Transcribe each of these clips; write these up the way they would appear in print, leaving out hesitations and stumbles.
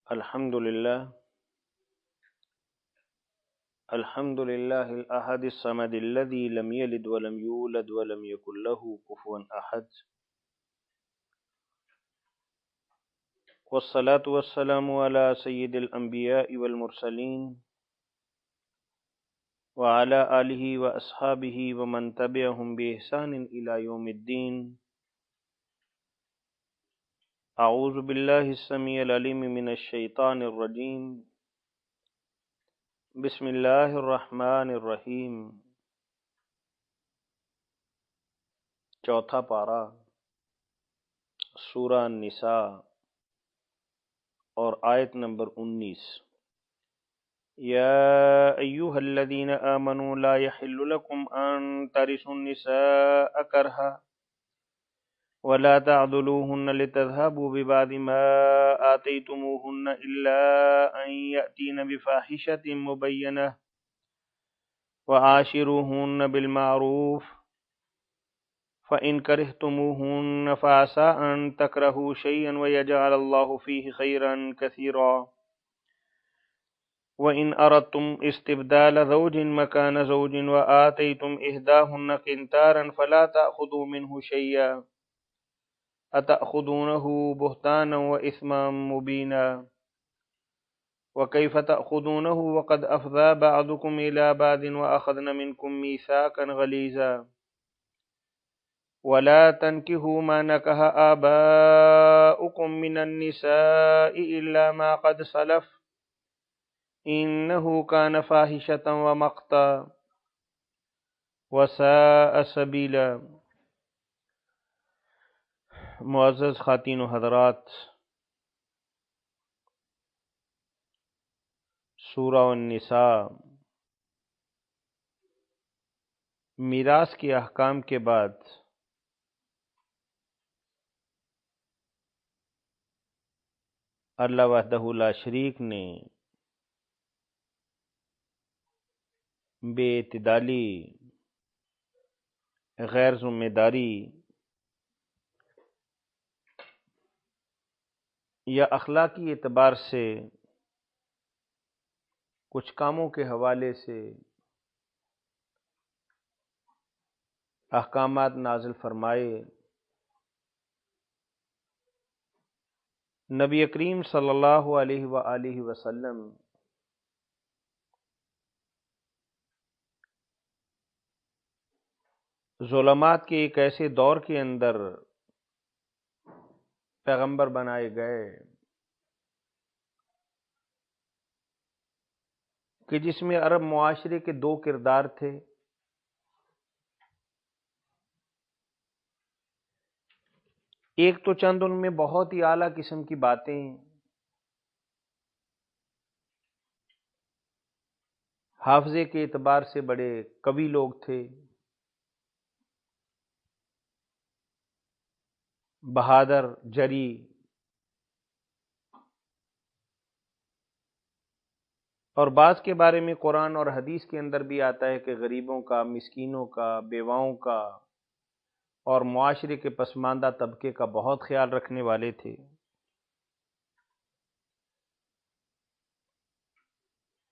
الحمد لله الأحد الصمد الذي لم يلد ولم يولد ولم يكن له كفوا أحد، والصلاة والسلام على سيد الأنبياء والمرسلين وعلى آله وأصحابه ومن تبعهم بإحسان إلى يوم الدين. أعوذ بالله السميع العليم من الشيطان الرجيم. بسم اللہ الرحمن الرحیم. چوتھا پارہ سورہ النساء اور آیت نمبر 19. یا ایہا الذین آمنوا لا یحل لکم ان ترثوا النساء کرہا ولا تعضلوهن لتذهبوا ببعض ما آتيتموهن إلا أن يأتين بفاحشة مبينة وعاشروهن بالمعروف فإن كرهتموهن فعسى أن تكرهوا شيئا ويجعل الله فيه خيرا كثيرا وإن أردتم استبدال زوج مكان زوج وآتيتم إحداهن قنطارا فلا تأخذوا منه شيئا أتأخذونه بهتانا وإثما مبينا وكيف تأخذونه وقد أفضى بعضكم إلى بعض وأخذن منكم ميثاقا غليظا ولا تنكحوا ما نكح آباؤكم من النساء إلا ما قد سلف إنه كان فاحشة ومقتا وساء سبيلا. معزز خواتین و حضرات، سورہ النساء میراث کے احکام کے بعد اللہ وحدہ لا شریک نے بے اعتدالی، غیر ذمہ داری یا اخلاقی اعتبار سے کچھ کاموں کے حوالے سے احکامات نازل فرمائے. نبی کریم صلی اللہ علیہ وآلہ وسلم ظلمات کے ایک ایسے دور کے اندر پیغمبر بنائے گئے کہ جس میں عرب معاشرے کے دو کردار تھے. ایک تو چند ان میں بہت ہی اعلیٰ قسم کی باتیں، حافظے کے اعتبار سے بڑے قوی لوگ تھے، بہادر، جری، اور بعض کے بارے میں قرآن اور حدیث کے اندر بھی آتا ہے کہ غریبوں کا، مسکینوں کا، بیواؤں کا اور معاشرے کے پسماندہ طبقے کا بہت خیال رکھنے والے تھے.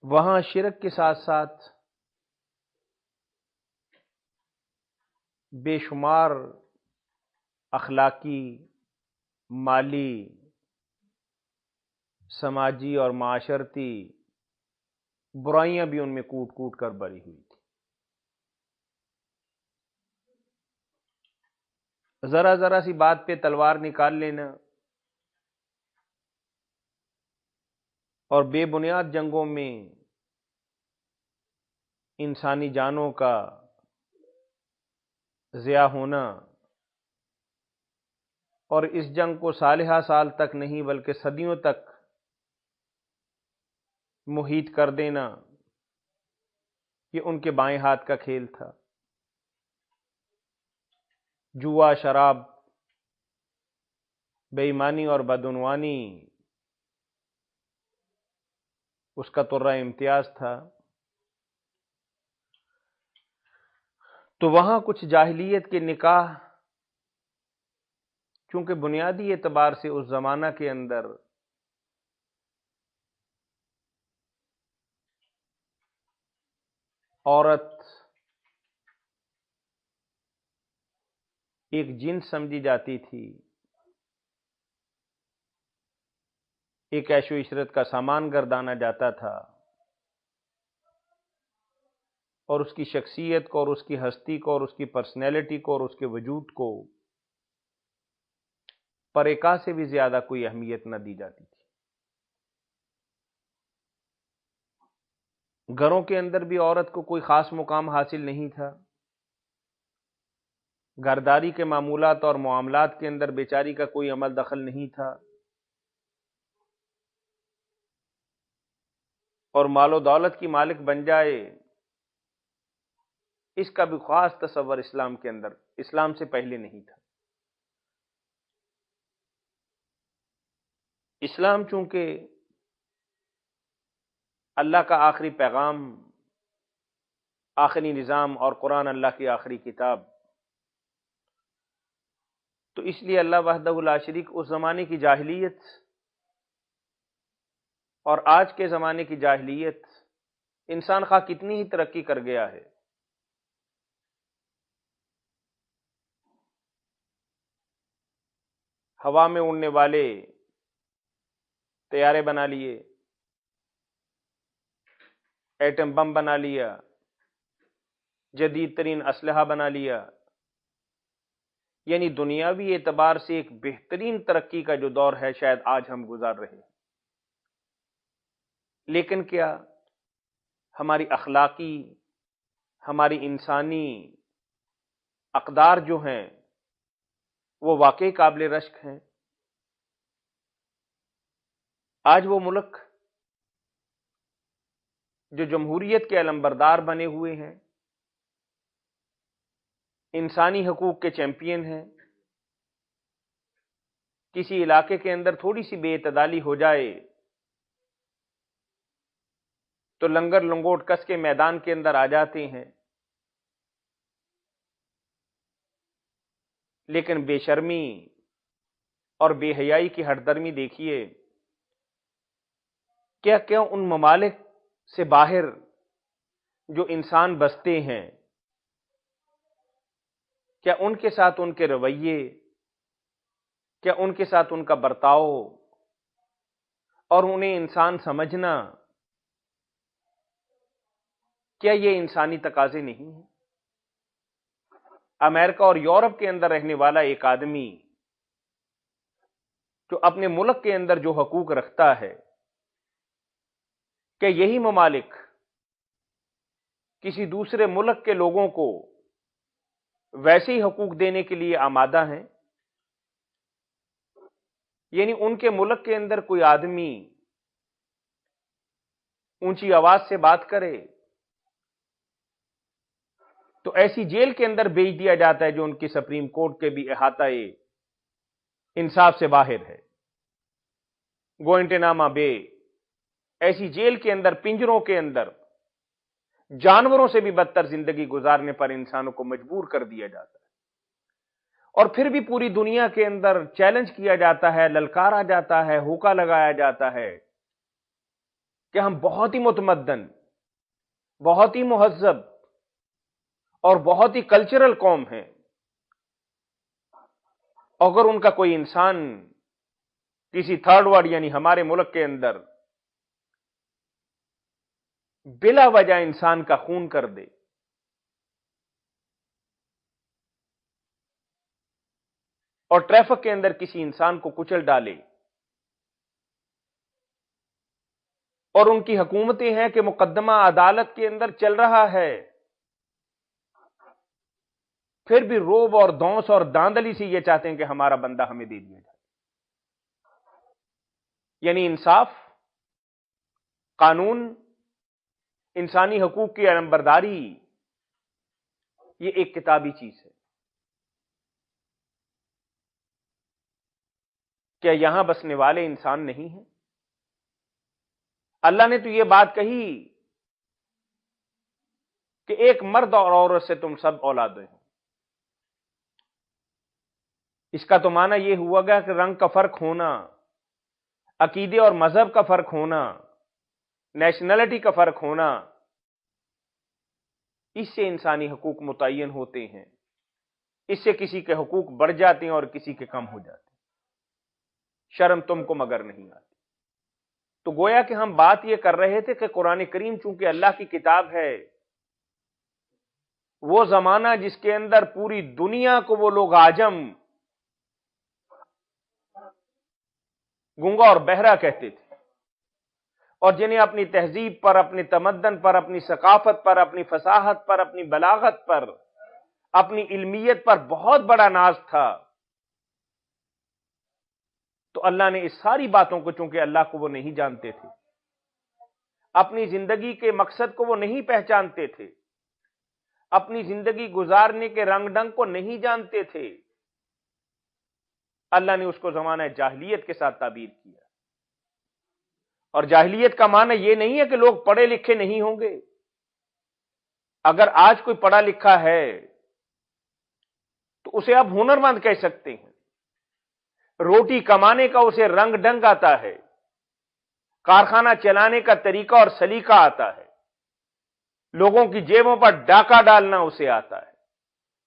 وہاں شرک کے ساتھ ساتھ بے شمار اخلاقی، مالی، سماجی اور معاشرتی برائیاں بھی ان میں کوٹ کوٹ کر بھری ہوئی تھی. ذرا ذرا سی بات پہ تلوار نکال لینا اور بے بنیاد جنگوں میں انسانی جانوں کا ضیاع ہونا، اور اس جنگ کو صالحہ سال تک نہیں بلکہ صدیوں تک محیط کر دینا، یہ ان کے بائیں ہاتھ کا کھیل تھا. جوا، شراب، بے ایمانی اور بدعنوانی اس کا ترہ امتیاز تھا. تو وہاں کچھ جاہلیت کے نکاح چونکہ بنیادی اعتبار سے اس زمانہ کے اندر عورت ایک جنس سمجھی جاتی تھی، ایک عیش و عشرت کا سامان گردانا جاتا تھا، اور اس کی شخصیت کو اور اس کی ہستی کو اور اس کی پرسنالٹی کو اور اس کے وجود کو پریکا سے بھی زیادہ کوئی اہمیت نہ دی جاتی تھی۔ گھروں کے اندر بھی عورت کو کوئی خاص مقام حاصل نہیں تھا، گھرداری کے معمولات اور معاملات کے اندر بیچاری کا کوئی عمل دخل نہیں تھا، اور مال و دولت کی مالک بن جائے اس کا بھی خاص تصور اسلام کے اندر، اسلام سے پہلے نہیں تھا۔ اسلام چونکہ اللہ کا آخری پیغام، آخری نظام، اور قرآن اللہ کی آخری کتاب، تو اس لیے اللہ وحدہ لا شریک اس زمانے کی جاہلیت اور آج کے زمانے کی جاہلیت، انسان خواہ کتنی ہی ترقی کر گیا ہے، ہوا میں اڑنے والے طیارے بنا لیے، ایٹم بم بنا لیا، جدید ترین اسلحہ بنا لیا، یعنی دنیاوی اعتبار سے ایک بہترین ترقی کا جو دور ہے شاید آج ہم گزار رہے ہیں، لیکن کیا ہماری اخلاقی، ہماری انسانی اقدار جو ہیں وہ واقعی قابل رشک ہیں؟ آج وہ ملک جو جمہوریت کے علمبردار بنے ہوئے ہیں، انسانی حقوق کے چیمپئن ہیں، کسی علاقے کے اندر تھوڑی سی بے اعتدالی ہو جائے تو لنگر لنگوٹ کس کے میدان کے اندر آ جاتے ہیں، لیکن بے شرمی اور بے حیائی کی ہٹ درمی دیکھیے، کیا ان ممالک سے باہر جو انسان بستے ہیں، کیا ان کے ساتھ ان کے رویے، کیا ان کے ساتھ ان کا برتاؤ اور انہیں انسان سمجھنا، کیا یہ انسانی تقاضے نہیں ہیں؟ امریکہ اور یورپ کے اندر رہنے والا ایک آدمی جو اپنے ملک کے اندر جو حقوق رکھتا ہے، کہ یہی ممالک کسی دوسرے ملک کے لوگوں کو ویسے ہی حقوق دینے کے لیے آمادہ ہیں؟ یعنی ان کے ملک کے اندر کوئی آدمی اونچی آواز سے بات کرے تو ایسی جیل کے اندر بھیج دیا جاتا ہے جو ان کی سپریم کورٹ کے بھی احاطہ انصاف سے باہر ہے، گوئنٹناما بے، ایسی جیل کے اندر، پنجروں کے اندر جانوروں سے بھی بدتر زندگی گزارنے پر انسانوں کو مجبور کر دیا جاتا ہے، اور پھر بھی پوری دنیا کے اندر چیلنج کیا جاتا ہے، للکارا جاتا ہے، ہوکا لگایا جاتا ہے کہ ہم بہت ہی متمدن، بہت ہی مہذب اور بہت ہی کلچرل قوم ہیں۔ اگر ان کا کوئی انسان کسی تھرڈ ورلڈ یعنی ہمارے ملک کے اندر بلا وجہ انسان کا خون کر دے، اور ٹریفک کے اندر کسی انسان کو کچل ڈالے، اور ان کی حکومتیں ہیں کہ مقدمہ عدالت کے اندر چل رہا ہے، پھر بھی روب اور دونس اور داندلی سے یہ چاہتے ہیں کہ ہمارا بندہ ہمیں دے دیا جائے۔ یعنی انصاف، قانون، انسانی حقوق کی علمبرداری، یہ ایک کتابی چیز ہے۔ کیا یہاں بسنے والے انسان نہیں ہیں؟ اللہ نے تو یہ بات کہی کہ ایک مرد اور عورت سے تم سب اولاد ہیں۔ اس کا تو معنی یہ ہوا گا کہ رنگ کا فرق ہونا، عقیدے اور مذہب کا فرق ہونا، نیشنلٹی کا فرق ہونا، اس سے انسانی حقوق متعین ہوتے ہیں، اس سے کسی کے حقوق بڑھ جاتے ہیں اور کسی کے کم ہو جاتے ہیں، شرم تم کو مگر نہیں آتی۔ تو گویا کہ ہم بات یہ کر رہے تھے کہ قرآن کریم چونکہ اللہ کی کتاب ہے، وہ زمانہ جس کے اندر پوری دنیا کو وہ لوگ عاجم، گونگا اور بہرا کہتے تھے، اور جنہیں اپنی تہذیب پر، اپنے تمدن پر، اپنی ثقافت پر، اپنی فصاحت پر، اپنی بلاغت پر، اپنی علمیت پر بہت بڑا ناز تھا، تو اللہ نے اس ساری باتوں کو، چونکہ اللہ کو وہ نہیں جانتے تھے، اپنی زندگی کے مقصد کو وہ نہیں پہچانتے تھے، اپنی زندگی گزارنے کے رنگ ڈنگ کو نہیں جانتے تھے، اللہ نے اس کو زمانہ جاہلیت کے ساتھ تعبیر کیا۔ اور جاہلیت کا معنی یہ نہیں ہے کہ لوگ پڑھے لکھے نہیں ہوں گے۔ اگر آج کوئی پڑھا لکھا ہے تو اسے آپ ہنرمند کہہ سکتے ہیں، روٹی کمانے کا اسے رنگ ڈنگ آتا ہے، کارخانہ چلانے کا طریقہ اور سلیقہ آتا ہے، لوگوں کی جیبوں پر ڈاکہ ڈالنا اسے آتا ہے،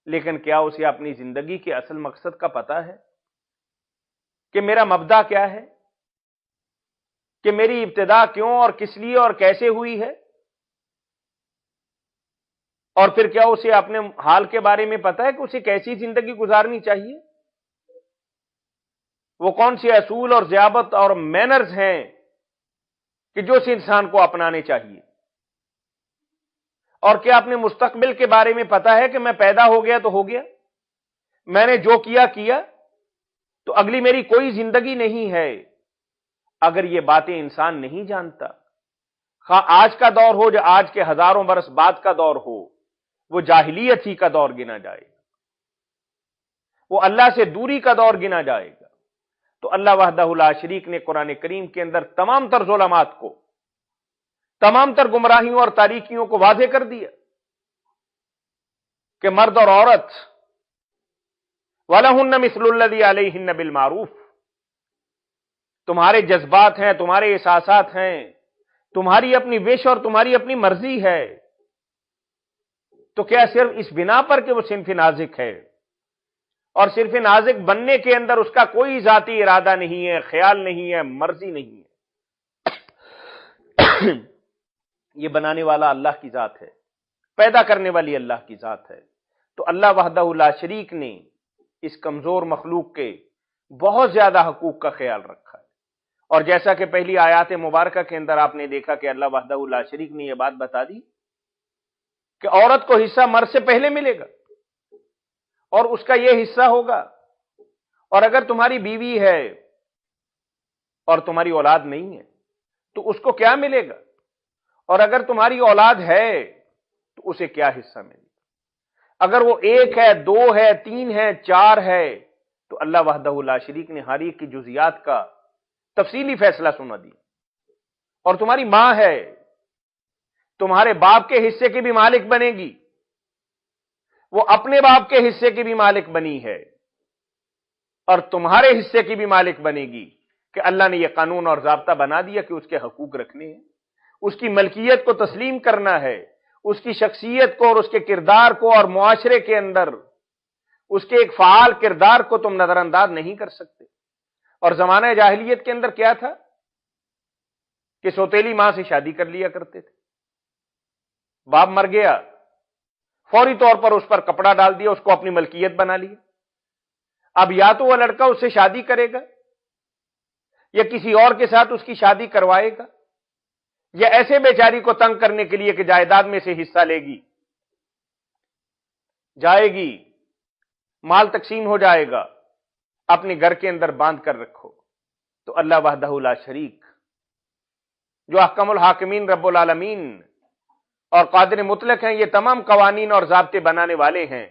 لیکن کیا اسے اپنی زندگی کے اصل مقصد کا پتہ ہے کہ میرا مبدا کیا ہے، کہ میری ابتدا کیوں اور کس لیے اور کیسے ہوئی ہے؟ اور پھر کیا اسے اپنے حال کے بارے میں پتہ ہے کہ اسے کیسی زندگی گزارنی چاہیے؟ وہ کون سے اصول اور ضوابط اور مینرز ہیں کہ جو اس انسان کو اپنانے چاہیے؟ اور کیا اپنے مستقبل کے بارے میں پتہ ہے کہ میں پیدا ہو گیا تو ہو گیا، میں نے جو کیا تو اگلی میری کوئی زندگی نہیں ہے؟ اگر یہ باتیں انسان نہیں جانتا، خواہ آج کا دور ہو یا آج کے ہزاروں برس بعد کا دور ہو، وہ جاہلیت ہی کا دور گنا جائے گا، وہ اللہ سے دوری کا دور گنا جائے گا۔ تو اللہ وحدہ لا شریک نے قرآن کریم کے اندر تمام تر ظلمات کو، تمام تر گمراہیوں اور تاریکیوں کو واضح کر دیا کہ مرد اور عورت وَلَهُنَّ مِثْلُ الَّذِي عَلَيْهِنَّ بِالْمَعْرُوفِ، تمہارے جذبات ہیں، تمہارے احساسات ہیں، تمہاری اپنی وش اور تمہاری اپنی مرضی ہے، تو کیا صرف اس بنا پر کہ وہ صنف نازک ہے اور صرف نازک بننے کے اندر اس کا کوئی ذاتی ارادہ نہیں ہے، خیال نہیں ہے، مرضی نہیں ہے؟ یہ بنانے والا اللہ کی ذات ہے، پیدا کرنے والی اللہ کی ذات ہے۔ تو اللہ وحدہ لا شریک نے اس کمزور مخلوق کے بہت زیادہ حقوق کا خیال رکھا ہے، اور جیسا کہ پہلی آیات مبارکہ کے اندر آپ نے دیکھا کہ اللہ وحدہ لا شریک نے یہ بات بتا دی کہ عورت کو حصہ مرد سے پہلے ملے گا اور اس کا یہ حصہ ہوگا، اور اگر تمہاری بیوی ہے اور تمہاری اولاد نہیں ہے تو اس کو کیا ملے گا، اور اگر تمہاری اولاد ہے تو اسے کیا حصہ ملے گا، اگر وہ ایک ہے، دو ہے، تین ہے، چار ہے، تو اللہ وحدہ لا شریک نے ہر ایک کی جزیات کا تفصیلی فیصلہ سنا دیا۔ اور تمہاری ماں ہے، تمہارے باپ کے حصے کی بھی مالک بنے گی، وہ اپنے باپ کے حصے کی بھی مالک بنی ہے اور تمہارے حصے کی بھی مالک بنے گی، کہ اللہ نے یہ قانون اور ضابطہ بنا دیا کہ اس کے حقوق رکھنے ہیں، اس کی ملکیت کو تسلیم کرنا ہے، اس کی شخصیت کو اور اس کے کردار کو اور معاشرے کے اندر اس کے ایک فعال کردار کو تم نظر انداز نہیں کر سکتے۔ اور زمانہ جاہلیت کے اندر کیا تھا کہ سوتیلی ماں سے شادی کر لیا کرتے تھے، باپ مر گیا، فوری طور پر اس پر کپڑا ڈال دیا، اس کو اپنی ملکیت بنا لیا۔ اب یا تو وہ لڑکا اس سے شادی کرے گا یا کسی اور کے ساتھ اس کی شادی کروائے گا، یا ایسے بیچاری کو تنگ کرنے کے لیے کہ جائیداد میں سے حصہ لے گی، جائے گی، مال تقسیم ہو جائے گا، اپنے گھر کے اندر باندھ کر رکھو۔ تو اللہ وحدہ لا شریک جو احکم الحاکمین رب العالمین اور قادر مطلق ہیں، یہ تمام قوانین اور ضابطے بنانے والے ہیں،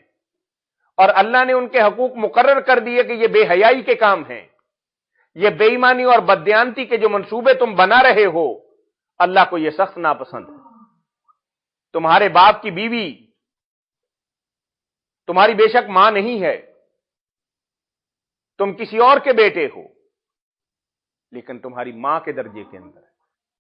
اور اللہ نے ان کے حقوق مقرر کر دیے کہ یہ بے حیائی کے کام ہیں، یہ بے ایمانی اور بددیانتی کے جو منصوبے تم بنا رہے ہو، اللہ کو یہ سخت ناپسند ہے۔ تمہارے باپ کی بیوی تمہاری بے شک ماں نہیں ہے، تم کسی اور کے بیٹے ہو، لیکن تمہاری ماں کے درجے کے اندر ہے۔